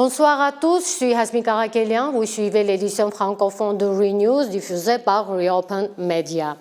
Bonsoir à tous, je suis Hasmi Karakelian. Vous suivez l'édition francophone de ReNews diffusée par Reopen Media.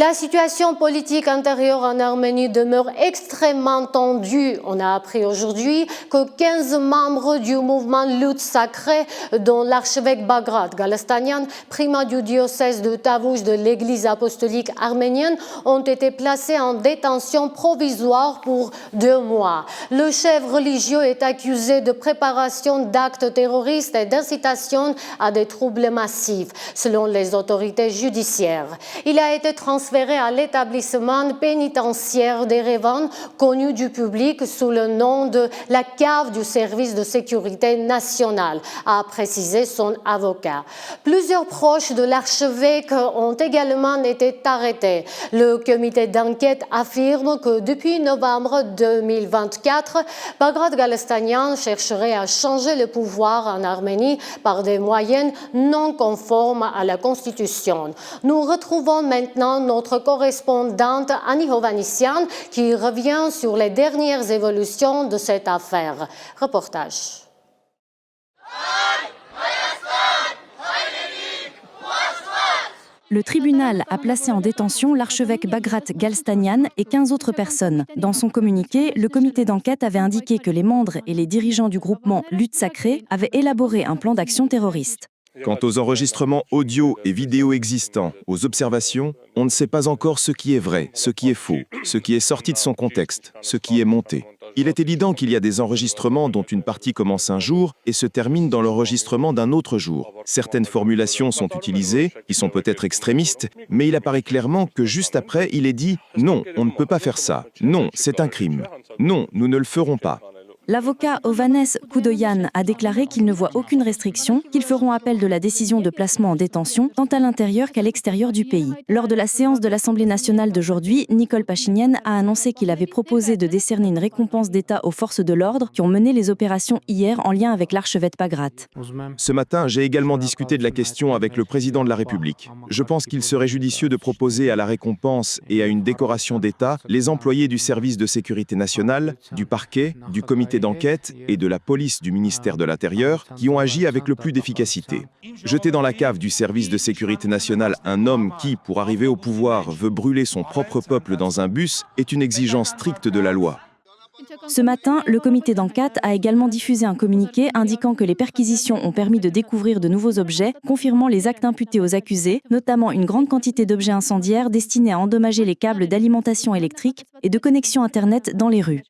La situation politique intérieure en Arménie demeure extrêmement tendue. On a appris aujourd'hui que 15 membres du mouvement Lutte sacrée, dont l'archevêque Bagrat Galastanian, primat du diocèse de Tavush de l'Église apostolique arménienne, ont été placés en détention provisoire pour 2 mois. Le chef religieux est accusé de préparation d'actes terroristes et d'incitation à des troubles massifs, selon les autorités judiciaires. Il a été transféré à l'établissement pénitentiaire d'Erevan, connu du public sous le nom de la cave du service de sécurité nationale, a précisé son avocat. Plusieurs proches de l'archevêque ont également été arrêtés. Le comité d'enquête affirme que depuis novembre 2024, Bagrat Galastanian chercherait à changer le pouvoir en Arménie par des moyens non conformes à la Constitution. Nous retrouvons maintenant notre correspondante Annie Hovhannissian qui revient sur les dernières évolutions de cette affaire. Reportage. Le tribunal a placé en détention l'archevêque Bagrat Galstanian et 15 autres personnes. Dans son communiqué, le comité d'enquête avait indiqué que les membres et les dirigeants du groupement Lutte sacrée avaient élaboré un plan d'action terroriste. Quant aux enregistrements audio et vidéo existants, aux observations, on ne sait pas encore ce qui est vrai, ce qui est faux, ce qui est sorti de son contexte, ce qui est monté. Il est évident qu'il y a des enregistrements dont une partie commence un jour et se termine dans l'enregistrement d'un autre jour. Certaines formulations sont utilisées, qui sont peut-être extrémistes, mais il apparaît clairement que juste après, il est dit « Non, on ne peut pas faire ça. Non, c'est un crime. Non, nous ne le ferons pas. » L'avocat Ovanes Koudoyan a déclaré qu'il ne voit aucune restriction, qu'ils feront appel de la décision de placement en détention, tant à l'intérieur qu'à l'extérieur du pays. Lors de la séance de l'Assemblée nationale d'aujourd'hui, Nicole Pachinian a annoncé qu'il avait proposé de décerner une récompense d'État aux forces de l'ordre qui ont mené les opérations hier en lien avec l'archevêque Bagrat. Ce matin, j'ai également discuté de la question avec le président de la République. Je pense qu'il serait judicieux de proposer à la récompense et à une décoration d'État les employés du service de sécurité nationale, du parquet, du comité d'enquête et de la police du ministère de l'Intérieur qui ont agi avec le plus d'efficacité. Jeter dans la cave du service de sécurité nationale un homme qui, pour arriver au pouvoir, veut brûler son propre peuple dans un bus est une exigence stricte de la loi. Ce matin, le comité d'enquête a également diffusé un communiqué indiquant que les perquisitions ont permis de découvrir de nouveaux objets, confirmant les actes imputés aux accusés, notamment une grande quantité d'objets incendiaires destinés à endommager les câbles d'alimentation électrique et de connexion Internet dans les rues.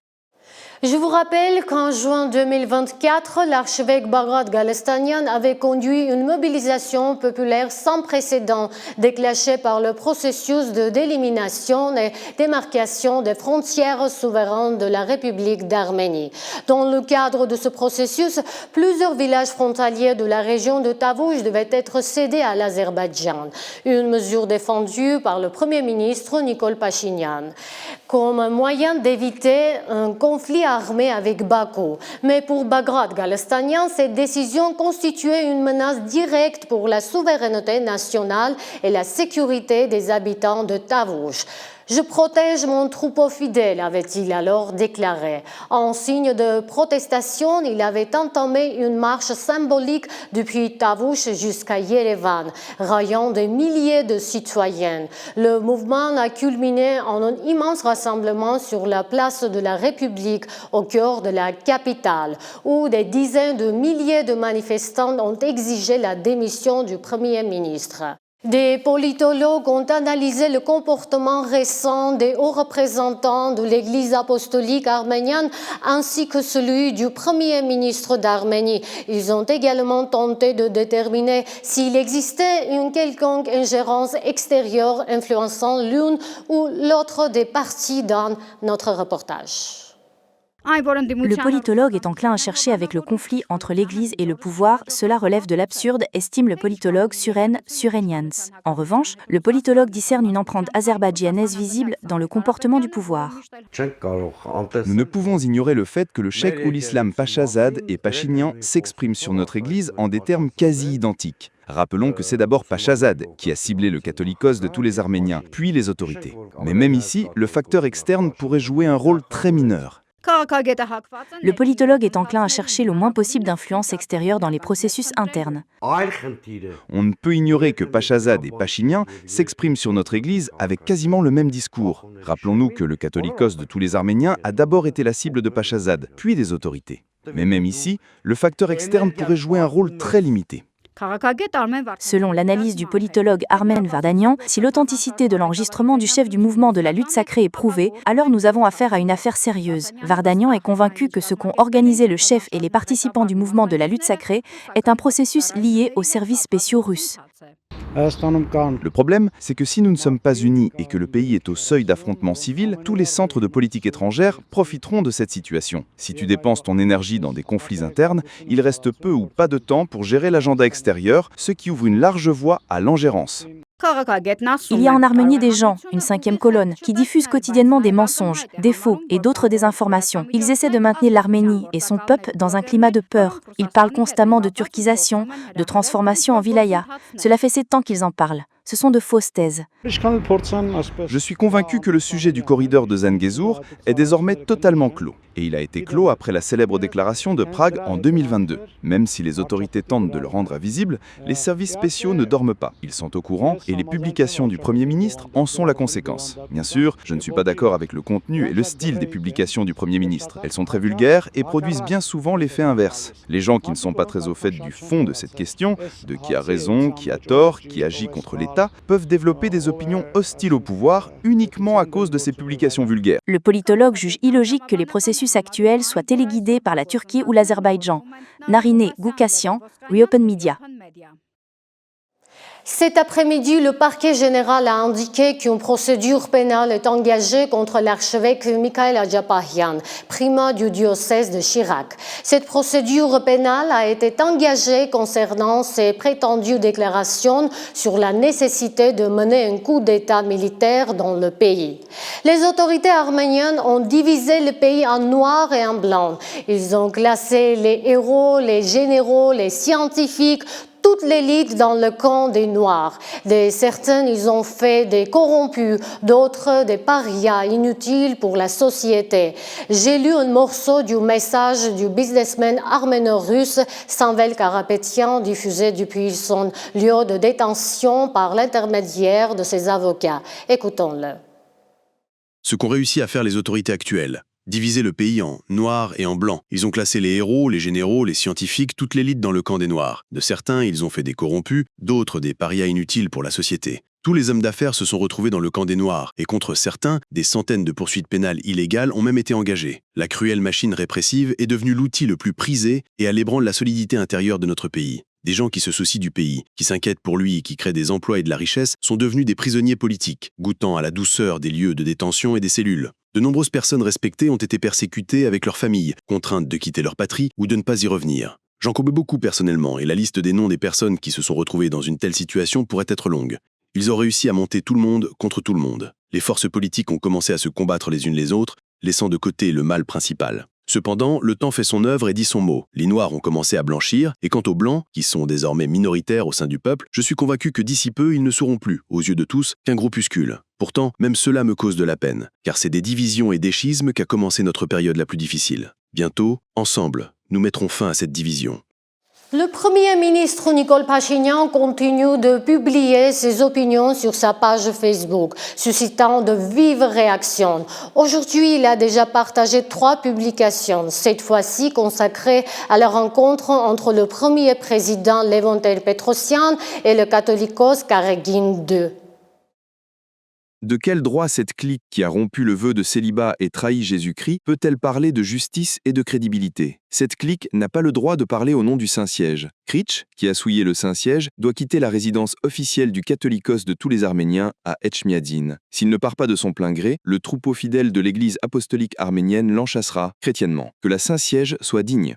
Je vous rappelle qu'en juin 2024, l'archevêque Bagrat Galastanian avait conduit une mobilisation populaire sans précédent déclenchée par le processus de délimination et démarcation des frontières souveraines de la République d'Arménie. Dans le cadre de ce processus, plusieurs villages frontaliers de la région de Tavush devaient être cédés à l'Azerbaïdjan, une mesure défendue par le Premier ministre Nicole Pachinian, comme un moyen d'éviter un conflit armé avec Bakou. Mais pour Bagrat Galastanian, cette décision constituait une menace directe pour la souveraineté nationale et la sécurité des habitants de Tavush. Je protège mon troupeau fidèle, avait-il alors déclaré. En signe de protestation, il avait entamé une marche symbolique depuis Tavush jusqu'à Yerevan, ralliant des milliers de citoyens. Le mouvement a culminé en un immense rassemblement sur la place de la République, au cœur de la capitale, où des dizaines de milliers de manifestants ont exigé la démission du Premier ministre. Des politologues ont analysé le comportement récent des hauts représentants de l'Église apostolique arménienne ainsi que celui du Premier ministre d'Arménie. Ils ont également tenté de déterminer s'il existait une quelconque ingérence extérieure influençant l'une ou l'autre des parties dans notre reportage. Le politologue est enclin à chercher avec le conflit entre l'Église et le pouvoir, cela relève de l'absurde, estime le politologue Suren Surenians. En revanche, le politologue discerne une empreinte azerbaïdjanaise visible dans le comportement du pouvoir. Nous ne pouvons ignorer le fait que le cheikh Oulislam Pachazad et Pachinian s'expriment sur notre Église en des termes quasi identiques. Rappelons que c'est d'abord Pachazad qui a ciblé le catholicos de tous les Arméniens, puis les autorités. Mais même ici, le facteur externe pourrait jouer un rôle très mineur. Le politologue est enclin à chercher le moins possible d'influence extérieure dans les processus internes. On ne peut ignorer que Pachazad et Pachinian s'expriment sur notre Église avec quasiment le même discours. Rappelons-nous que le catholicos de tous les Arméniens a d'abord été la cible de Pachazad, puis des autorités. Mais même ici, le facteur externe pourrait jouer un rôle très limité. Selon l'analyse du politologue Armen Vardanian, si l'authenticité de l'enregistrement du chef du mouvement de la lutte sacrée est prouvée, alors nous avons affaire à une affaire sérieuse. Vardanian est convaincu que ce qu'ont organisé le chef et les participants du mouvement de la lutte sacrée est un processus lié aux services spéciaux russes. Le problème, c'est que si nous ne sommes pas unis et que le pays est au seuil d'affrontements civils, tous les centres de politique étrangère profiteront de cette situation. Si tu dépenses ton énergie dans des conflits internes, il reste peu ou pas de temps pour gérer l'agenda extérieur, ce qui ouvre une large voie à l'ingérence. Il y a en Arménie des gens, une cinquième colonne, qui diffusent quotidiennement des mensonges, des faux et d'autres désinformations. Ils essaient de maintenir l'Arménie et son peuple dans un climat de peur. Ils parlent constamment de turquisation, de transformation en wilaya. Cela fait 7 ans qu'ils en parlent. Ce sont de fausses thèses. Je suis convaincu que le sujet du corridor de Zangezur est désormais totalement clos. Et il a été clos après la célèbre déclaration de Prague en 2022. Même si les autorités tentent de le rendre invisible, les services spéciaux ne dorment pas. Ils sont au courant et les publications du Premier ministre en sont la conséquence. Bien sûr, je ne suis pas d'accord avec le contenu et le style des publications du Premier ministre. Elles sont très vulgaires et produisent bien souvent l'effet inverse. Les gens qui ne sont pas très au fait du fond de cette question, de qui a raison, qui a tort, qui agit contre l'État, peuvent développer des opinions hostiles au pouvoir uniquement à cause de ces publications vulgaires. Le politologue juge illogique que les processus actuels soient téléguidés par la Turquie ou l'Azerbaïdjan. Narine Goukassian, Reopen Media. Cet après-midi, le parquet général a indiqué qu'une procédure pénale est engagée contre l'archevêque Mikhail Adjapahian, primat du diocèse de Chirac. Cette procédure pénale a été engagée concernant ses prétendues déclarations sur la nécessité de mener un coup d'État militaire dans le pays. Les autorités arméniennes ont divisé le pays en noir et en blanc. Ils ont classé les héros, les généraux, les scientifiques, toute l'élite dans le camp des Noirs. Certains, ils ont fait des corrompus, d'autres des parias inutiles pour la société. J'ai lu un morceau du message du businessman arméno-russe Samvel Karapetyan, diffusé depuis son lieu de détention par l'intermédiaire de ses avocats. Écoutons-le. Ce qu'ont réussi à faire les autorités actuelles, diviser le pays en noir et en blanc. Ils ont classé les héros, les généraux, les scientifiques, toute l'élite dans le camp des Noirs. De certains, ils ont fait des corrompus, d'autres des parias inutiles pour la société. Tous les hommes d'affaires se sont retrouvés dans le camp des Noirs, et contre certains, des centaines de poursuites pénales illégales ont même été engagées. La cruelle machine répressive est devenue l'outil le plus prisé et elle ébranle la solidité intérieure de notre pays. Des gens qui se soucient du pays, qui s'inquiètent pour lui et qui créent des emplois et de la richesse sont devenus des prisonniers politiques, goûtant à la douceur des lieux de détention et des cellules. De nombreuses personnes respectées ont été persécutées avec leurs familles, contraintes de quitter leur patrie ou de ne pas y revenir. J'en connais beaucoup personnellement et la liste des noms des personnes qui se sont retrouvées dans une telle situation pourrait être longue. Ils ont réussi à monter tout le monde contre tout le monde. Les forces politiques ont commencé à se combattre les unes les autres, laissant de côté le mal principal. Cependant, le temps fait son œuvre et dit son mot. Les Noirs ont commencé à blanchir, et quant aux Blancs, qui sont désormais minoritaires au sein du peuple, je suis convaincu que d'ici peu, ils ne seront plus, aux yeux de tous, qu'un groupuscule. Pourtant, même cela me cause de la peine, car c'est des divisions et des schismes qu'a commencé notre période la plus difficile. Bientôt, ensemble, nous mettrons fin à cette division. Le Premier ministre Nikol Pachinian continue de publier ses opinions sur sa page Facebook, suscitant de vives réactions. Aujourd'hui, il a déjà partagé 3 publications, cette fois-ci consacrées à la rencontre entre le premier président Levon Tel-Petrosyan et le catholicos Karegin II. De quel droit cette clique qui a rompu le vœu de célibat et trahi Jésus-Christ peut-elle parler de justice et de crédibilité? Cette clique n'a pas le droit de parler au nom du Saint-Siège. Kritch, qui a souillé le Saint-Siège, doit quitter la résidence officielle du catholicos de tous les Arméniens à Etchmiadzin. S'il ne part pas de son plein gré, le troupeau fidèle de l'Église apostolique arménienne l'enchassera chrétiennement. Que la Saint-Siège soit digne.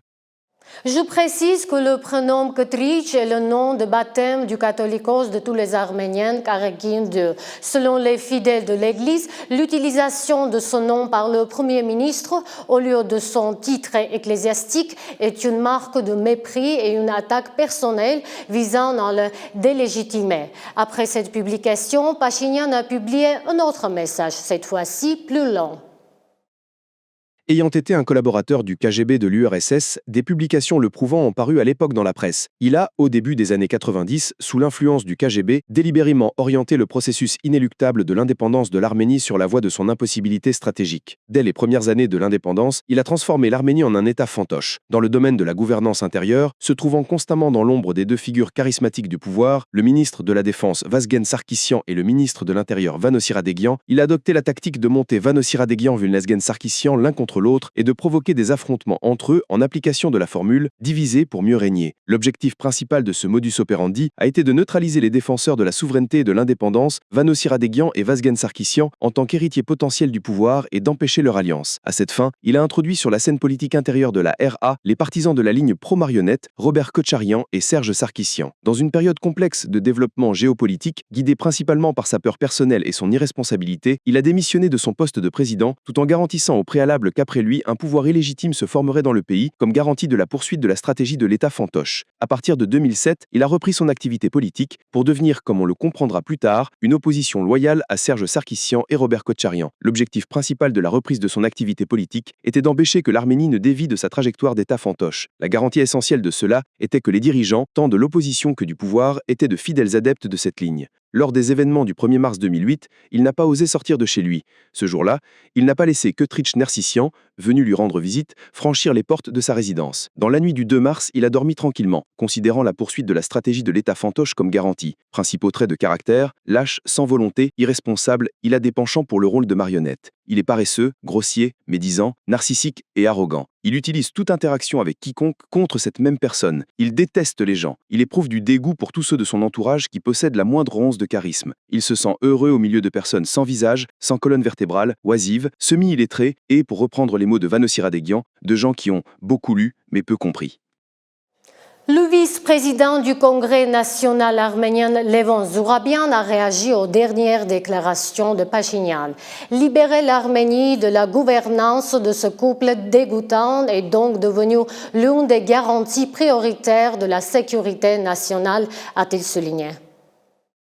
Je précise que le prénom Ketrich est le nom de baptême du catholicos de tous les Arméniens, Karegin II. Selon les fidèles de l'Église, l'utilisation de ce nom par le Premier ministre au lieu de son titre ecclésiastique est une marque de mépris et une attaque personnelle visant à le délégitimer. Après cette publication, Pachinian a publié un autre message, cette fois-ci plus long. Ayant été un collaborateur du KGB de l'URSS, des publications le prouvant ont paru à l'époque dans la presse. Il a, au début des années 90, sous l'influence du KGB, délibérément orienté le processus inéluctable de l'indépendance de l'Arménie sur la voie de son impossibilité stratégique. Dès les premières années de l'indépendance, il a transformé l'Arménie en un État fantoche. Dans le domaine de la gouvernance intérieure, se trouvant constamment dans l'ombre des deux figures charismatiques du pouvoir, le ministre de la Défense Vazgen Sarkissian et le ministre de l'Intérieur Vanossi Radegian, il a adopté la tactique de monter Vanossi Radegian vu Vazgen Sarkissian l'un contre l'autre et de provoquer des affrontements entre eux en application de la formule « diviser pour mieux régner ». L'objectif principal de ce modus operandi a été de neutraliser les défenseurs de la souveraineté et de l'indépendance, Vanossi Radegian et Vazgen Sarkissian, en tant qu'héritiers potentiels du pouvoir et d'empêcher leur alliance. À cette fin, il a introduit sur la scène politique intérieure de la RA les partisans de la ligne pro-marionnette, Robert Kocharian et Serge Sarkissian. Dans une période complexe de développement géopolitique, guidé principalement par sa peur personnelle et son irresponsabilité, il a démissionné de son poste de président, tout en garantissant au préalable qu'après lui, un pouvoir illégitime se formerait dans le pays, comme garantie de la poursuite de la stratégie de l'État fantoche. À partir de 2007, il a repris son activité politique pour devenir, comme on le comprendra plus tard, une opposition loyale à Serge Sarkissian et Robert Kocharian. L'objectif principal de la reprise de son activité politique était d'empêcher que l'Arménie ne dévie de sa trajectoire d'État fantoche. La garantie essentielle de cela était que les dirigeants, tant de l'opposition que du pouvoir, étaient de fidèles adeptes de cette ligne. Lors des événements du 1er mars 2008, il n'a pas osé sortir de chez lui. Ce jour-là, il n'a pas laissé Kötrich Nersissian, venu lui rendre visite, franchir les portes de sa résidence. Dans la nuit du 2 mars, il a dormi tranquillement, considérant la poursuite de la stratégie de l'État fantoche comme garantie. Principaux traits de caractère, lâche, sans volonté, irresponsable, il a des penchants pour le rôle de marionnette. Il est paresseux, grossier, médisant, narcissique et arrogant. Il utilise toute interaction avec quiconque contre cette même personne. Il déteste les gens. Il éprouve du dégoût pour tous ceux de son entourage qui possèdent la moindre once de charisme. Il se sent heureux au milieu de personnes sans visage, sans colonne vertébrale, oisives, semi-illettrées et, pour reprendre les mots de Vanossi Radegian, de gens qui ont beaucoup lu mais peu compris. Le vice-président du Congrès national arménien, Levon Zourabian, a réagi aux dernières déclarations de Pachinian. Libérer l'Arménie de la gouvernance de ce couple dégoûtant est donc devenu l'une des garanties prioritaires de la sécurité nationale, a-t-il souligné.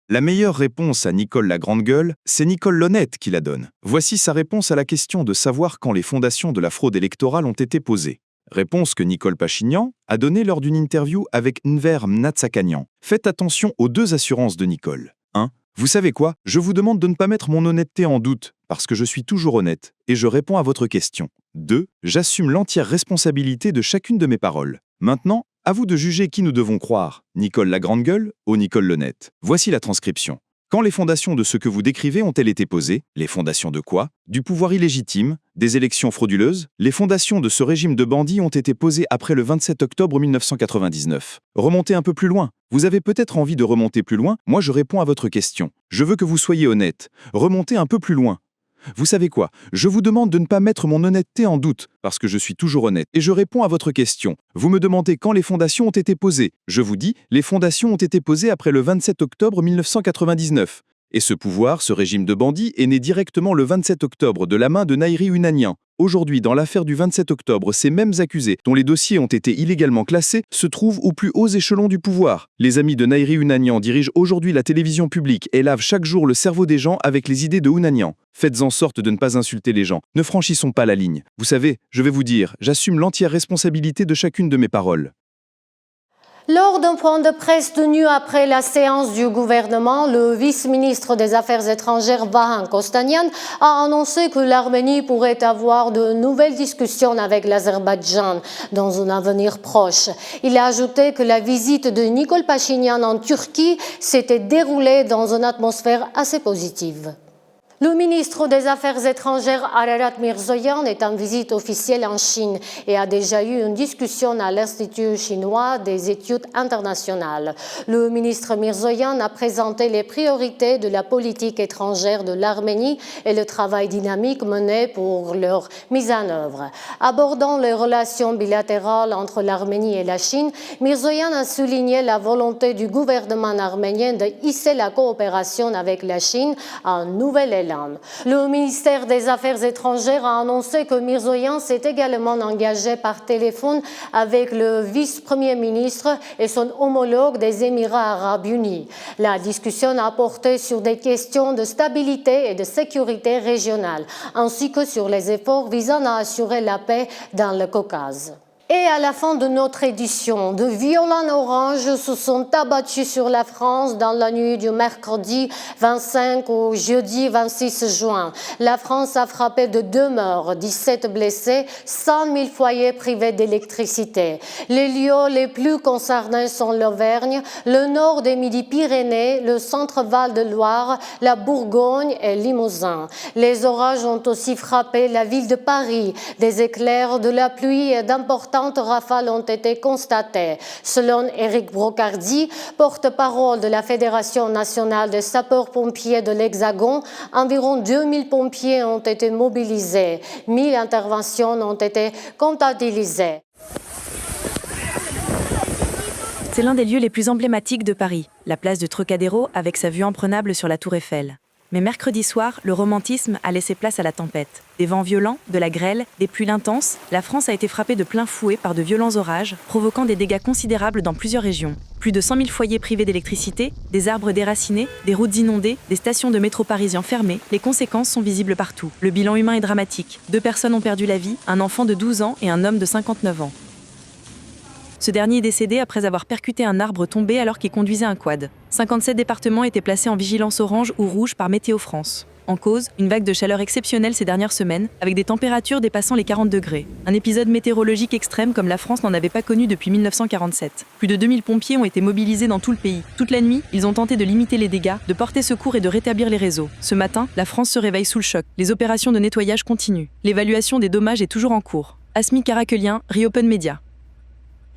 La meilleure réponse à Nicole la Grande Gueule, c'est Nicole l'Honnête qui la donne. Voici sa réponse à la question de savoir quand les fondations de la fraude électorale ont été posées. Réponse que Nicole Pachinian a donnée lors d'une interview avec Nver Mnatsakanian. Faites attention aux deux assurances de Nicole. 1. Vous savez quoi? Je vous demande de ne pas mettre mon honnêteté en doute, parce que je suis toujours honnête, et je réponds à votre question. 2. J'assume l'entière responsabilité de chacune de mes paroles. Maintenant, à vous de juger qui nous devons croire, Nicole la Grande Gueule ou Nicole l'Honnête. Voici la transcription. Quand les fondations de ce que vous décrivez ont-elles été posées? Les fondations de quoi? Du pouvoir illégitime? Des élections frauduleuses? Les fondations de ce régime de bandits ont été posées après le 27 octobre 1999. Remontez un peu plus loin. Vous avez peut-être envie de remonter plus loin? Moi, je réponds à votre question. Je veux que vous soyez honnête. Remontez un peu plus loin. Vous savez quoi? Je vous demande de ne pas mettre mon honnêteté en doute, parce que je suis toujours honnête. Et je réponds à votre question. Vous me demandez quand les fondations ont été posées. Je vous dis, les fondations ont été posées après le 27 octobre 1999. Et ce pouvoir, ce régime de bandits, est né directement le 27 octobre de la main de Nairi Unanian. Aujourd'hui, dans l'affaire du 27 octobre, ces mêmes accusés, dont les dossiers ont été illégalement classés, se trouvent aux plus hauts échelons du pouvoir. Les amis de Nairi Unanian dirigent aujourd'hui la télévision publique et lavent chaque jour le cerveau des gens avec les idées de Unanian. Faites en sorte de ne pas insulter les gens. Ne franchissons pas la ligne. Vous savez, je vais vous dire, j'assume l'entière responsabilité de chacune de mes paroles. Lors d'un point de presse tenu après la séance du gouvernement, le vice-ministre des Affaires étrangères Vahan Kostanian a annoncé que l'Arménie pourrait avoir de nouvelles discussions avec l'Azerbaïdjan dans un avenir proche. Il a ajouté que la visite de Nicole Pachinian en Turquie s'était déroulée dans une atmosphère assez positive. Le ministre des Affaires étrangères Ararat Mirzoyan est en visite officielle en Chine et a déjà eu une discussion à l'Institut chinois des études internationales. Le ministre Mirzoyan a présenté les priorités de la politique étrangère de l'Arménie et le travail dynamique mené pour leur mise en œuvre. Abordant les relations bilatérales entre l'Arménie et la Chine, Mirzoyan a souligné la volonté du gouvernement arménien de hisser la coopération avec la Chine à un nouvel élan. Ceylan. Le ministère des Affaires étrangères a annoncé que Mirzoyan s'est également engagé par téléphone avec le vice-premier ministre et son homologue des Émirats arabes unis. La discussion a porté sur des questions de stabilité et de sécurité régionale, ainsi que sur les efforts visant à assurer la paix dans le Caucase. Et à la fin de notre édition, de violents orages se sont abattus sur la France dans la nuit du mercredi 25 au jeudi 26 juin. La France a frappé de 2 morts, 17 blessés, 100 000 foyers privés d'électricité. Les lieux les plus concernés sont l'Auvergne, le nord des Midi-Pyrénées, le centre-Val de Loire, la Bourgogne et Limousin. Les orages ont aussi frappé la ville de Paris. Des éclairs, de la pluie et d'importants rafales ont été constatées. Selon Éric Brocardi, porte-parole de la Fédération nationale des sapeurs-pompiers de l'Hexagone, environ 2000 pompiers ont été mobilisés. 1000 interventions ont été comptabilisées. C'est l'un des lieux les plus emblématiques de Paris, la place du Trocadéro avec sa vue imprenable sur la Tour Eiffel. Mais mercredi soir, le romantisme a laissé place à la tempête. Des vents violents, de la grêle, des pluies intenses, la France a été frappée de plein fouet par de violents orages, provoquant des dégâts considérables dans plusieurs régions. Plus de 100 000 foyers privés d'électricité, des arbres déracinés, des routes inondées, des stations de métro parisien fermées, les conséquences sont visibles partout. Le bilan humain est dramatique. 2 personnes ont perdu la vie, un enfant de 12 ans et un homme de 59 ans. Ce dernier est décédé après avoir percuté un arbre tombé alors qu'il conduisait un quad. 57 départements étaient placés en vigilance orange ou rouge par Météo France. En cause, une vague de chaleur exceptionnelle ces dernières semaines, avec des températures dépassant les 40 degrés. Un épisode météorologique extrême comme la France n'en avait pas connu depuis 1947. Plus de 2000 pompiers ont été mobilisés dans tout le pays. Toute la nuit, ils ont tenté de limiter les dégâts, de porter secours et de rétablir les réseaux. Ce matin, la France se réveille sous le choc. Les opérations de nettoyage continuent. L'évaluation des dommages est toujours en cours. Asmi Caraquelien, Reopen Media.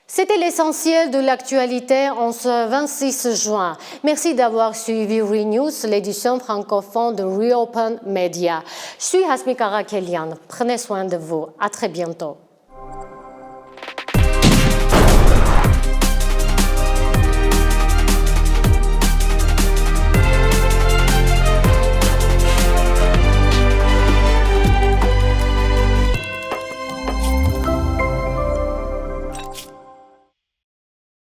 C'était l'essentiel de l'actualité en ce 26 juin. Merci d'avoir suivi ReNews, l'édition francophone de Reopen Media. Je suis Asmi Caraquelien. Prenez soin de vous. À très bientôt.